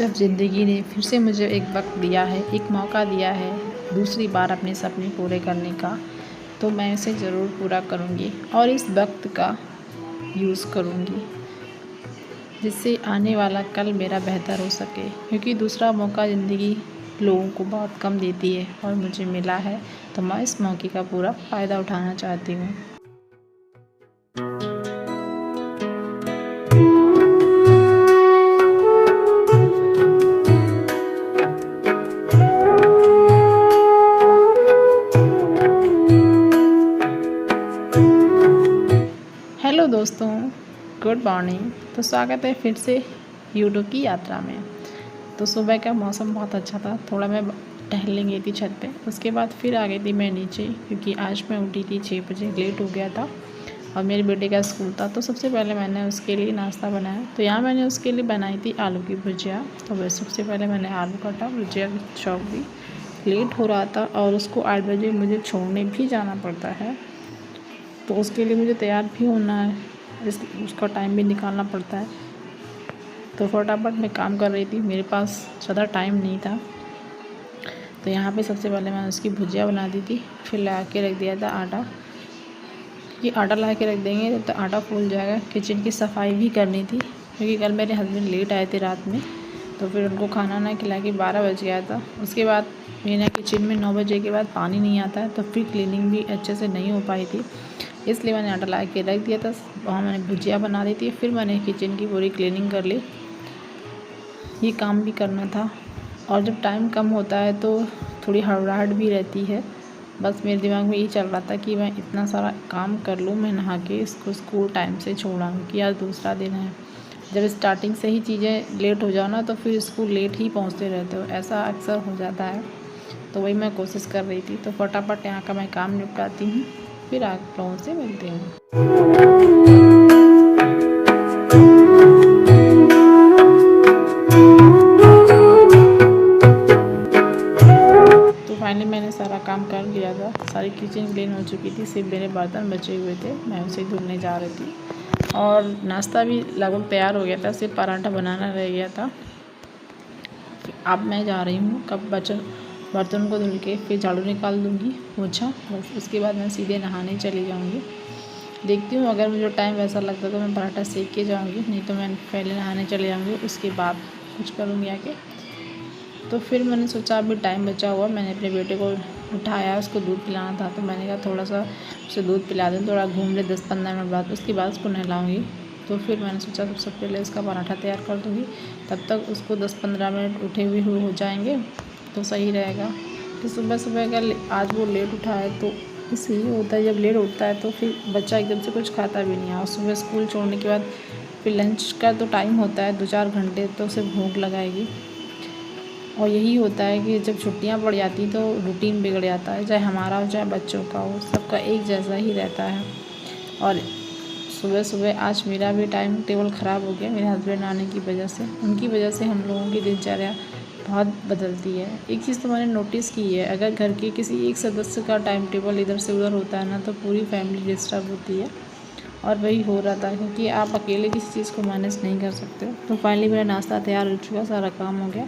जब ज़िंदगी ने फिर से मुझे एक वक्त दिया है, एक मौका दिया है दूसरी बार अपने सपने पूरे करने का, तो मैं इसे ज़रूर पूरा करूँगी और इस वक्त का यूज़ करूँगी जिससे आने वाला कल मेरा बेहतर हो सके। क्योंकि दूसरा मौका ज़िंदगी लोगों को बहुत कम देती है और मुझे मिला है, तो मैं इस मौके का पूरा फ़ायदा उठाना चाहती हूँ। हेलो दोस्तों, गुड मॉर्निंग। तो स्वागत है फिर से यूट्यूब की यात्रा में। तो सुबह का मौसम बहुत अच्छा था, थोड़ा मैं टहलने गई थी छत पे। उसके बाद फिर आ गई थी मैं नीचे, क्योंकि आज मैं उठी थी 6 बजे, लेट हो गया था और मेरे बेटे का स्कूल था। तो सबसे पहले मैंने उसके लिए नाश्ता बनाया। तो यहाँ मैंने उसके लिए बनाई थी आलू की भुजिया। तो वह सबसे पहले मैंने आलू काटा, भुजिया की चौक दी। लेट हो रहा था और उसको 8 बजे मुझे छोड़ने भी जाना पड़ता है, तो उसके लिए मुझे तैयार भी होना है, उसका टाइम भी निकालना पड़ता है। तो फटाफट मैं काम कर रही थी, मेरे पास ज़्यादा टाइम नहीं था। तो यहाँ पे सबसे पहले मैंने उसकी भुजिया बना दी थी, फिर ला के रख दिया था आटा, कि आटा ला के रख देंगे तो आटा फूल जाएगा। किचन की सफाई भी करनी थी, क्योंकि कल मेरे हस्बैंड लेट आए थे रात में, तो फिर उनको खाना ना खिला के 12 बज गया था। उसके बाद मेरे किचन में 9 बजे के बाद पानी नहीं आता है, तो फिर क्लीनिंग भी अच्छे से नहीं हो पाई थी, इसलिए मैंने आटा ला के रख दिया था। वहाँ मैंने भुजिया बना दी थी, फिर मैंने किचन की पूरी क्लीनिंग कर ली। ये काम भी करना था और जब टाइम कम होता है तो थोड़ी हड़बड़ाहट भी रहती है। बस मेरे दिमाग में यही चल रहा था कि मैं इतना सारा काम कर लूँ, मैं नहा के इसको स्कूल टाइम से छोड़ाऊँ, कि आज दूसरा दिन है। जब स्टार्टिंग से ही चीज़ें लेट हो जाओ ना, तो फिर स्कूल लेट ही पहुँचते रहते हो, ऐसा अक्सर हो जाता है। तो वही मैं कोशिश कर रही थी। तो फटाफट यहाँ का मैं काम निपटाती हूँ, फिर आप लोगों से मिलते हैं। तो फाइनली मैंने सारा काम कर लिया था, सारी किचन क्लीन हो चुकी थी, सिर्फ मेरे बर्तन बचे हुए थे, मैं उसे धुलने जा रही थी। और नाश्ता भी लगभग तैयार हो गया था, सिर्फ पराठा बनाना रह गया था। अब मैं जा रही हूँ, कब बर्तन को धुल के फिर झाड़ू निकाल दूँगी, पोछा, बस उसके बाद मैं सीधे नहाने चली जाऊँगी। देखती हूँ, अगर मुझे टाइम वैसा लगता तो मैं पराठा सेक के जाऊँगी, नहीं तो मैं पहले नहाने चले जाऊँगी, उसके बाद कुछ करूँगी आके। तो फिर मैंने सोचा अभी टाइम बचा हुआ, मैंने अपने बेटे को उठाया, उसको दूध पिलाना था, तो मैंने कहा थोड़ा सा उसे दूध पिला दूँ, थोड़ा घूम ले 10-15 मिनट बाद, उसके बाद उसको नहलाऊँगी। तो फिर मैंने सोचा सबसे पहले उसका पराठा तैयार कर दूँगी, तब तक उसको 10-15 मिनट उठे हुए हो जाएंगे तो सही रहेगा। तो सुबह सुबह अगर आज वो लेट उठा है तो इससे ये होता है, जब लेट उठता है तो फिर बच्चा एकदम से कुछ खाता भी नहीं है, और सुबह स्कूल छोड़ने के बाद फिर लंच का तो टाइम होता है 2-4 घंटे, तो उसे भूख लगाएगी। और यही होता है कि जब छुट्टियां पड़ जाती तो रूटीन बिगड़ जाता है, चाहे हमारा हो चाहे बच्चों का हो, सबका एक जैसा ही रहता है। और सुबह सुबह आज मेरा भी टाइम टेबल ख़राब हो गया, मेरे हस्बैंड आने की वजह से, उनकी वजह से हम लोगों की दिनचर्या बहुत बदलती है। एक चीज़ तो मैंने नोटिस की है, अगर घर के किसी एक सदस्य का टाइम टेबल इधर से उधर होता है ना, तो पूरी फैमिली डिस्टर्ब होती है। और वही हो रहा था, क्योंकि आप अकेले किसी चीज़ को मैनेज नहीं कर सकते। तो फाइनली मेरा नाश्ता तैयार हो चुका, सारा काम हो गया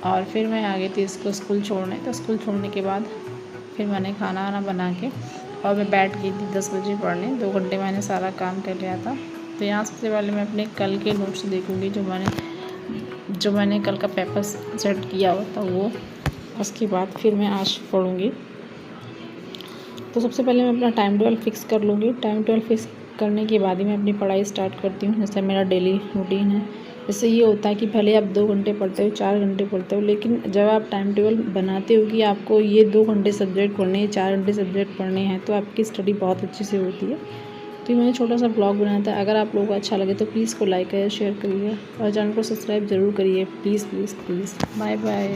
और फिर मैं आ गई थी इसको स्कूल छोड़ने। तो स्कूल छोड़ने के बाद फिर मैंने खाना वाना बना के और मैं बैठ गई थी 10 बजे पढ़ने। 2 घंटे मैंने सारा काम कर लिया था। तो यहाँ सबसे पहले मैं अपने कल के नोट्स देखूँगी, जो मैंने कल का पेपर सेट किया हुआ था वो, उसके बाद फिर मैं आज पढ़ूँगी। तो सबसे पहले मैं अपना टाइम टेबल फिक्स कर लूँगी। टाइम टेबल फिक्स करने के बाद ही मैं अपनी पढ़ाई स्टार्ट करती हूँ, जैसे मेरा डेली रूटीन है। इससे ये होता है कि भले आप 2 घंटे पढ़ते हो, 4 घंटे पढ़ते हो, लेकिन जब आप टाइम टेबल बनाते हो कि आपको ये 2 घंटे सब्जेक्ट पढ़ने हैं, 4 घंटे सब्जेक्ट पढ़ने हैं, तो आपकी स्टडी बहुत अच्छे से होती है। तो मैंने छोटा सा ब्लॉग बनाया था, अगर आप लोगों को अच्छा लगे तो प्लीज़ को लाइक करिए, शेयर करिए और चैनल को सब्सक्राइब ज़रूर करिए, please please please. Bye bye.